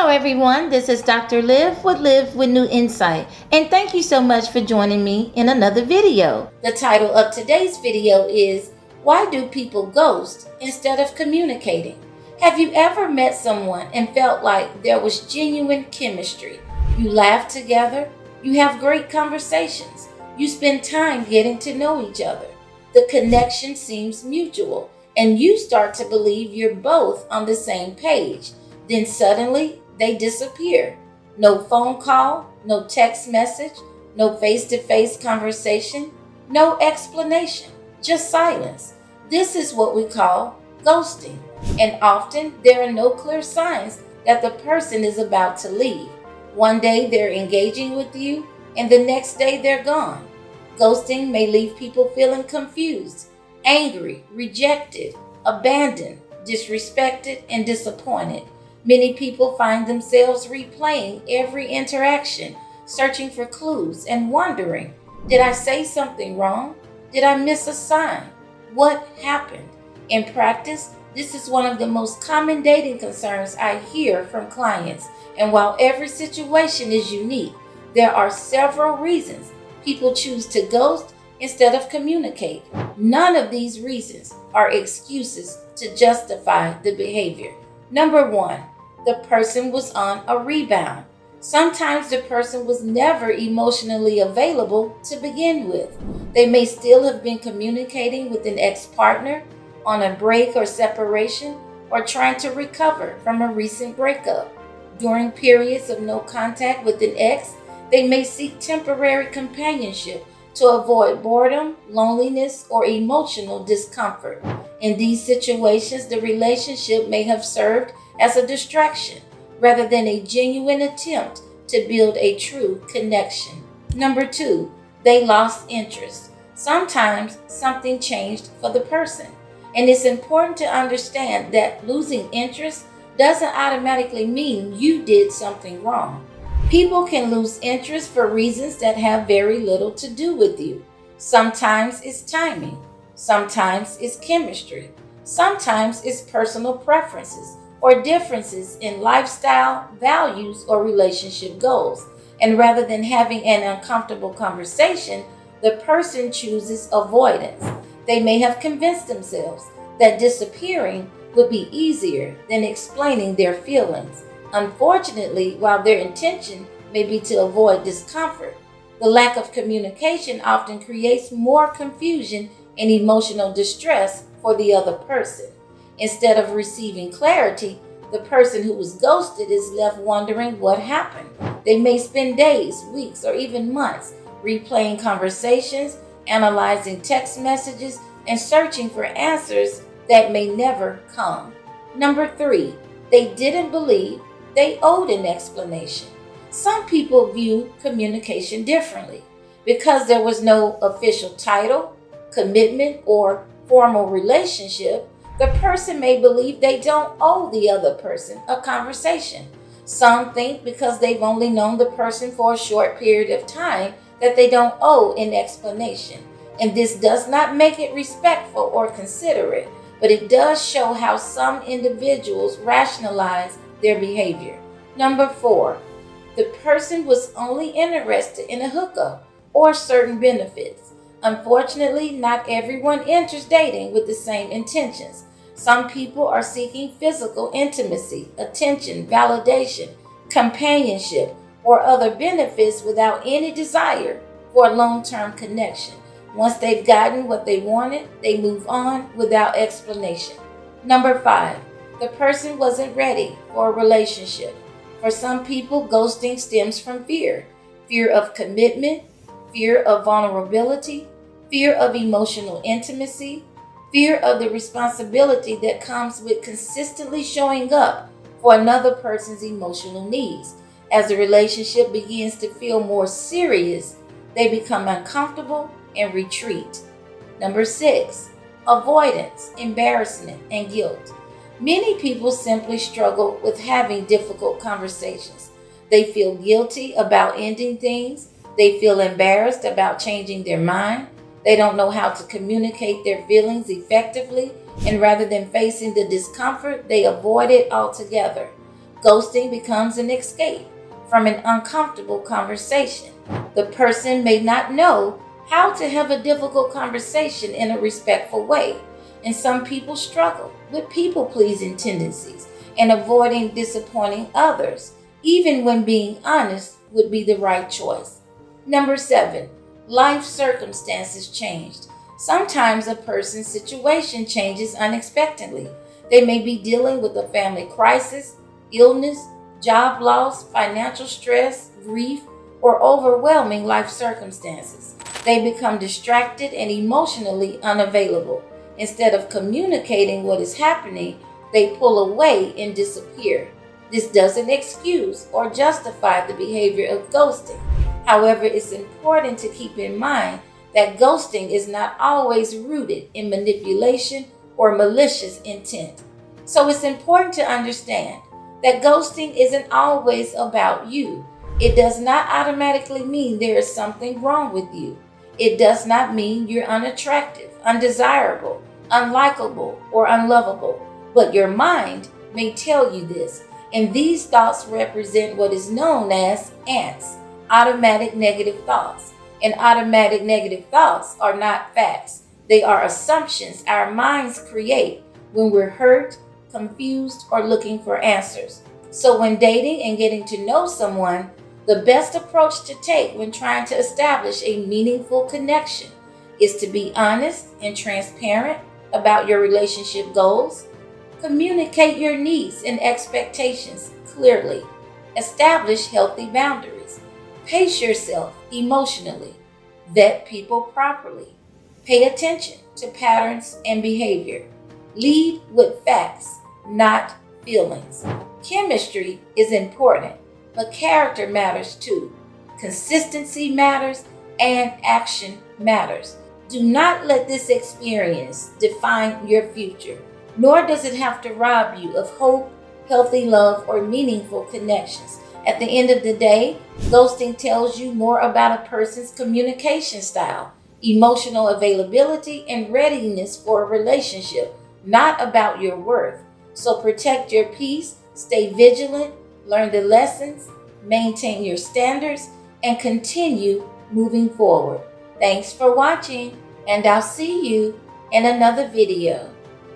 Hello everyone, this is Dr. Liv with Livwithnewinsight, and thank you so much for joining me in another video. The title of today's video is, Why Do People Ghost Instead of Communicating? Have you ever met someone and felt like there was genuine chemistry? You laugh together, you have great conversations, you spend time getting to know each other. The connection seems mutual, and you start to believe you're both on the same page. Then suddenly, they disappear. No phone call, no text message, no face-to-face conversation, no explanation, just silence. This is what we call ghosting. And often, there are no clear signs that the person is about to leave. One day, they're engaging with you, and the next day, they're gone. Ghosting may leave people feeling confused, angry, rejected, abandoned, disrespected, and disappointed. Many people find themselves replaying every interaction, searching for clues and wondering, did I say something wrong? Did I miss a sign? What happened? In practice, this is one of the most common dating concerns I hear from clients. And while every situation is unique, there are several reasons people choose to ghost instead of communicate. None of these reasons are excuses to justify the behavior. Number one, the person was on a rebound. Sometimes the person was never emotionally available to begin with. They may still have been communicating with an ex-partner on a break or separation, or trying to recover from a recent breakup. During periods of no contact with an ex, they may seek temporary companionship to avoid boredom, loneliness, or emotional discomfort. In these situations, the relationship may have served as a distraction rather than a genuine attempt to build a true connection. Number two, they lost interest. Sometimes something changed for the person, and it's important to understand that losing interest doesn't automatically mean you did something wrong. People can lose interest for reasons that have very little to do with you. Sometimes it's timing. Sometimes it's chemistry. Sometimes it's personal preferences or differences in lifestyle, values, or relationship goals. And rather than having an uncomfortable conversation, the person chooses avoidance. They may have convinced themselves that disappearing would be easier than explaining their feelings. Unfortunately, while their intention may be to avoid discomfort, the lack of communication often creates more confusion and emotional distress for the other person. Instead of receiving clarity, the person who was ghosted is left wondering what happened. They may spend days, weeks, or even months replaying conversations, analyzing text messages, and searching for answers that may never come. Number three, they didn't believe they owed an explanation. Some people view communication differently. Because there was no official title, commitment, or formal relationship, the person may believe they don't owe the other person a conversation. Some think because they've only known the person for a short period of time that they don't owe an explanation. And this does not make it respectful or considerate, but it does show how some individuals rationalize their behavior. Number four, the person was only interested in a hookup or certain benefits. Unfortunately, not everyone enters dating with the same intentions. Some people are seeking physical intimacy, attention, validation, companionship, or other benefits without any desire for a long-term connection. Once they've gotten what they wanted, they move on without explanation. Number five, the person wasn't ready for a relationship. For some people, ghosting stems from fear. Fear of commitment, fear of vulnerability, fear of emotional intimacy, fear of the responsibility that comes with consistently showing up for another person's emotional needs. As the relationship begins to feel more serious, they become uncomfortable and retreat. Number six, avoidance, embarrassment, and guilt. Many people simply struggle with having difficult conversations. They feel guilty about ending things. They feel embarrassed about changing their mind. They don't know how to communicate their feelings effectively, and rather than facing the discomfort, they avoid it altogether. Ghosting becomes an escape from an uncomfortable conversation. The person may not know how to have a difficult conversation in a respectful way, and some people struggle with people-pleasing tendencies and avoiding disappointing others, even when being honest would be the right choice. Number 7, life circumstances changed. Sometimes a person's situation changes unexpectedly. They may be dealing with a family crisis, illness, job loss, financial stress, grief, or overwhelming life circumstances. They become distracted and emotionally unavailable. Instead of communicating what is happening, they pull away and disappear. This doesn't excuse or justify the behavior of ghosting. However, it's important to keep in mind that ghosting is not always rooted in manipulation or malicious intent. So it's important to understand that ghosting isn't always about you. It does not automatically mean there is something wrong with you. It does not mean you're unattractive, undesirable, unlikable, or unlovable. But your mind may tell you this, and these thoughts represent what is known as ANTs, automatic negative thoughts. And automatic negative thoughts are not facts. They are assumptions our minds create when we're hurt, confused, or looking for answers. So when dating and getting to know someone, the best approach to take when trying to establish a meaningful connection is to be honest and transparent about your relationship goals. Communicate your needs and expectations clearly. Establish healthy boundaries. Pace yourself emotionally. Vet people properly. Pay attention to patterns and behavior. Lead with facts, not feelings. Chemistry is important, but character matters too. Consistency matters and action matters. Do not let this experience define your future, nor does it have to rob you of hope, healthy love, or meaningful connections. At the end of the day, ghosting tells you more about a person's communication style, emotional availability, and readiness for a relationship, not about your worth. So protect your peace, stay vigilant, learn the lessons, maintain your standards, and continue moving forward. Thanks for watching, and I'll see you in another video.